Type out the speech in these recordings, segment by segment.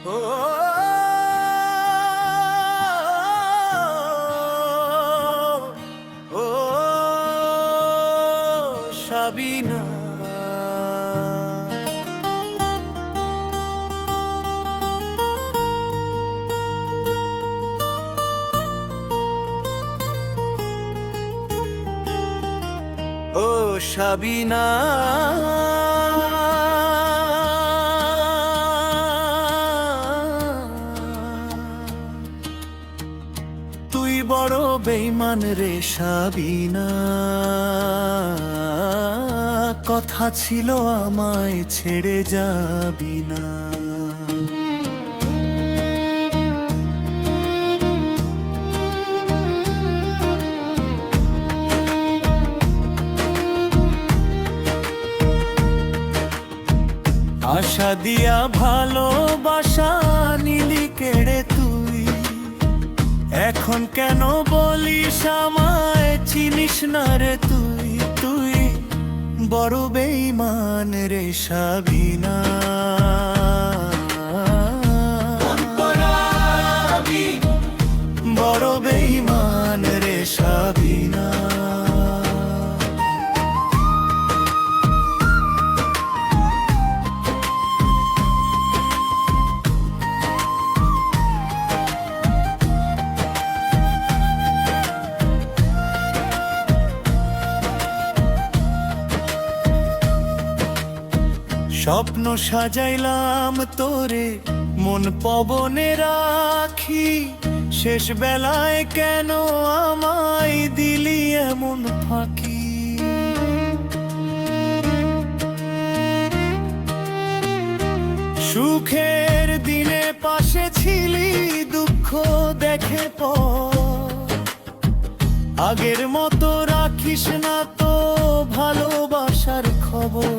ও ও সাবিনা, ও সাবিনা, তুই বড় বেঈমান রে সাবিনা, কথা ছিল আমায় ছেড়ে যাবি না। আশা দিয়া ভালোবাসা নিলি কেড়ে তুই, এখন কেন বলিস আমায় চিনিস না রে তুই। তুই বড় বেঈমান রে সাবিনা, বড় বেঈমান রে সাবিনা। স্বপ্ন সাজাইলাম তোরে মন পবনে রাখি, শেষ বেলায় কেন আমায় দিলি এমন ফাঁকি। সুখের দিনে পাশে ছিলি, দুঃখ দেখে পর আগের মতো রাখিস না তো ভালোবাসার খবর।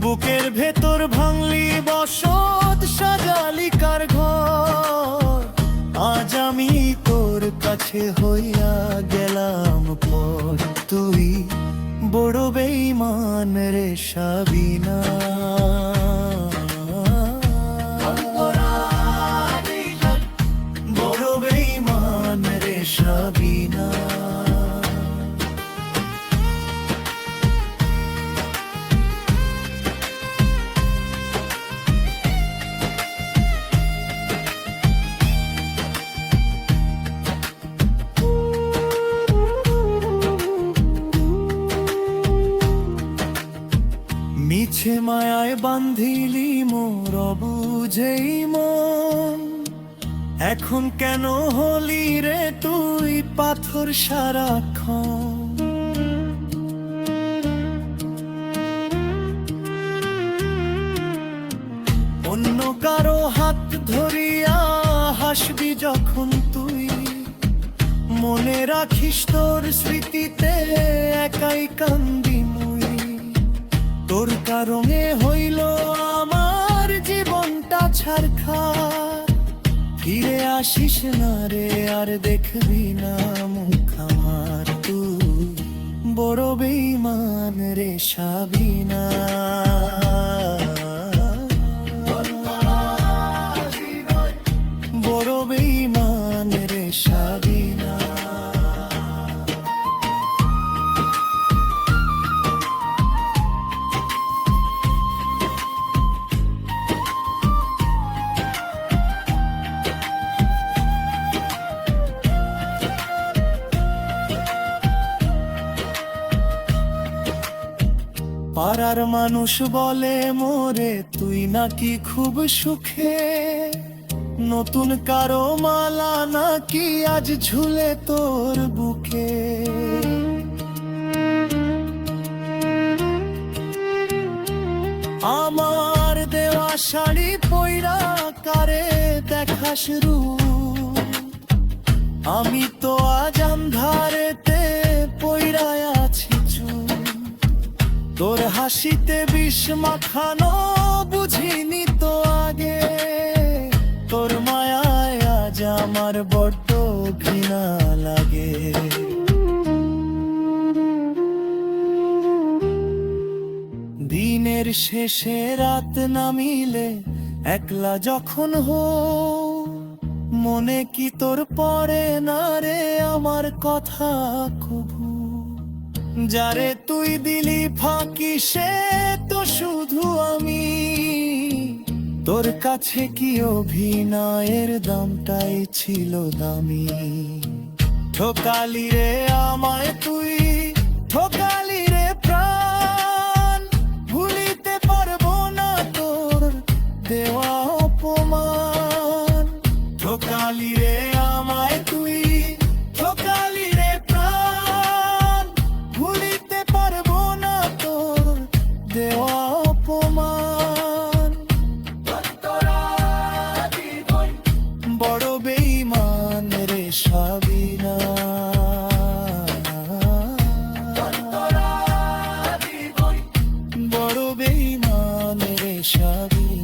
বুকের ভেতর ভাঙলি বসত সাজালি কার ঘর, আজ আমি তোর কাছে হইয়া গেলাম পর। তুই বড় বেঈমান রে সাবিনা, বড় বেঈমান রে সাবিনা। মিছে মায়ায় বান্ধিলি মোর বুঝেই মন, এখন কেন হলি রে তুই পাথর সারাক্ষণ। অন্য কারো হাত ধরিয়া হাসবি যখন তুই, মনে রাখিস তোর স্মৃতিতে একাই কান্দি মুই। তোর কারণে হইল আমার জীবনটা ছারখার, ফিরে আসিস না রে আর দেখবি না মুখ আমার। তুই বড় বেঈমান রে সাবিনা, বড় বেঈমান রে সাবিনা। পাড়ার মানুষ বলে মোরে তুই নাকি খুব সুখে, নতুন কারো মালা নাকি আজ ঝুলে তোর বুকে। আমার দেওয়া শাড়ি পয়রা কারে দেখা শুরু, আমি তো আজ আন্ধারেতে পয়রা আছি চুপ। তোর হাসিতে বিষ মাখানো বুঝিনি তো আগে, তোর মায়ায় আজ আমার বড্ড ঘৃণা লাগে। দিনের শেষে রাত নামিলে একলা যখন মনে কি তোর পড়ে না রে আমার কথা কবু? যারে তুই দিলি ফাঁকি সে তো শুধু আমি, তোর কাছে কি অভিনয়ের দামটাই ছিল দামি? ঠকালি রে আমায় তুই, ঠকালি রে প্রাণ, ভুলিতে পারবো না তোর দেওয়া অপমান। ঠকালি রে আমায় তুই, ঠকালি রে প্রাণ, ভুলিতে পারবো না তোর দেওয়া অপমান। বড় বেঈমান রে সাবিনা, বড় বেঈমান রে সাবিনা।